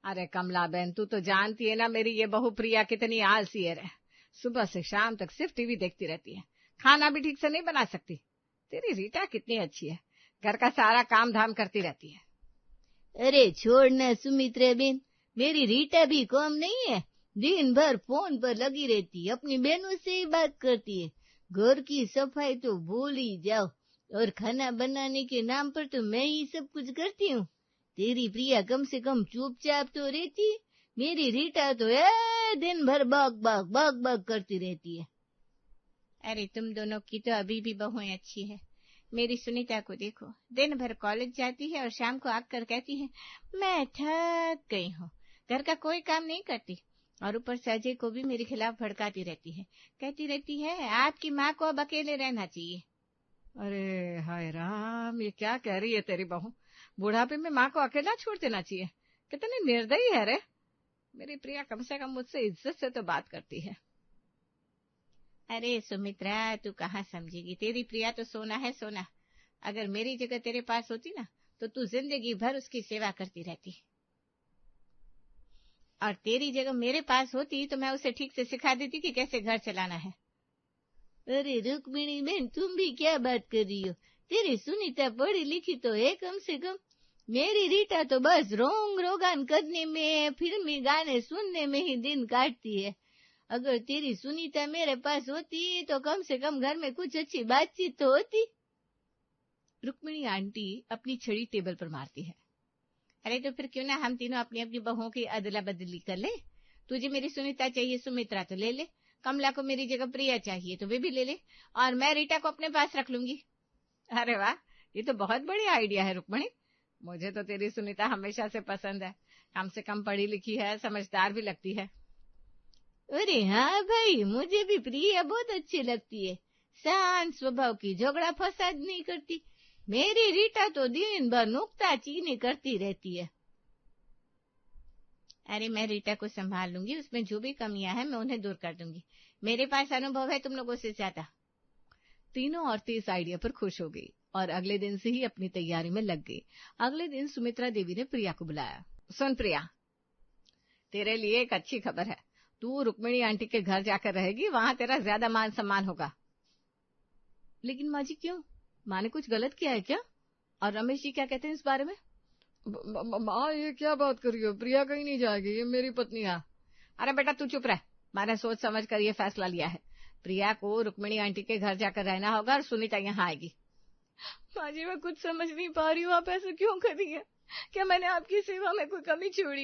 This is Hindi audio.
अरे कमला बहन, तू तो जानती है ना मेरी ये बहू प्रिया कितनी आलसी है रे। सुबह से शाम तक सिर्फ टीवी देखती रहती है, खाना भी ठीक से नहीं बना सकती। तेरी रीटा कितनी अच्छी है, घर का सारा काम धाम करती रहती है। अरे छोड़ ना सुमित्रा बेन, मेरी रीटा भी कम नहीं है। दिन भर फोन पर लगी रहती है, अपनी बहनों से ही बात करती है। घर की सफाई तो भूल ही जाओ, और खाना बनाने के नाम पर तो मैं ही सब कुछ करती हूँ। तेरी प्रिया कम से कम चुपचाप तो रहती है। मेरी रीटा तो दिन भर बक करती रहती है। अरे तुम दोनों की तो अभी भी बहुएं अच्छी है। मेरी सुनीता को देखो, दिन भर कॉलेज जाती है और शाम को आकर कहती है मैं थक गई हूँ, घर का कोई काम नहीं करती। और ऊपर से अजय को भी मेरे खिलाफ भड़काती रहती है, कहती रहती है आपकी माँ को अब अकेले रहना चाहिए। अरे हाय राम, ये क्या कह रही है तेरी बहू? बुढ़ापे में माँ को अकेला छोड़ देना चाहिए? कितनी निर्दयी है रे। मेरी प्रिया कम से कम मुझसे इज्जत से तो बात करती है। अरे सुमित्रा, तू कहाँ समझेगी, तेरी प्रिया तो सोना है सोना। अगर मेरी जगह तेरे पास होती ना तो तू जिंदगी भर उसकी सेवा करती रहती, और तेरी जगह मेरे पास होती तो मैं उसे ठीक से सिखा देती कि कैसे घर चलाना है। अरे रुक्मिणी बहन, तुम भी क्या बात कर रही हो? तेरी सुनीता पढ़ी लिखी तो है कम से कम। मेरी रीटा तो बस रोंग रोगान करने में, फिल्मी गाने सुनने में ही दिन काटती है। अगर तेरी सुनीता मेरे पास होती तो कम से कम घर में कुछ अच्छी बातचीत तो होती। रुक्मिणी आंटी अपनी छड़ी टेबल पर मारती है। अरे तो फिर क्यों ना हम तीनों अपनी अपनी बहुओं की अदला बदली कर ले। तुझे मेरी सुनीता चाहिए सुमित्रा तो ले ले, कमला को मेरी जगह प्रिया चाहिए तो वे भी ले ले, और मैं रीटा को अपने पास रख लूंगी। अरे वाह, ये तो बहुत बढ़िया आइडिया है रुक्मिणी। मुझे तो तेरी सुनीता हमेशा से पसंद है, कम से कम पढ़ी लिखी है, समझदार भी लगती है। अरे हाँ भाई, मुझे भी प्रिया बहुत अच्छी लगती है। शांत स्वभाव की, झगड़ा फसाद नहीं करती। मेरी रीटा तो दिन भर नुक्ताचीनी करती रहती है। अरे मैं रीटा को संभाल लूंगी, उसमें जो भी कमियां हैं मैं उन्हें दूर कर दूंगी। मेरे पास अनुभव है तुम लोगों से ज्यादा। तीनों औरतें इस आइडिया पर खुश हो गई और अगले दिन से ही अपनी तैयारी में लग गई। अगले दिन सुमित्रा देवी ने प्रिया को बुलाया। सुन प्रिया, तेरे लिए एक अच्छी खबर है। तू रुक्मिणी आंटी के घर जाकर रहेगी, वहां तेरा ज्यादा मान सम्मान होगा। लेकिन माँ जी क्यों? माँ ने कुछ गलत किया है क्या? और रमेश जी क्या कहते हैं इस बारे में? माँ ये क्या बात कर रही हो? प्रिया कहीं नहीं जाएगी, ये मेरी पत्नी है। अरे बेटा तू चुप रह, मैंने सोच समझ कर ये फैसला लिया है। प्रिया को रुक्मिणी आंटी के घर जाकर रहना होगा और सुनीता यहाँ आएगी। माँ जी मैं कुछ समझ नहीं पा रही हूँ, आप ऐसा क्यों कर रही है? क्या मैंने आपकी सेवा में कोई कमी छोड़ी?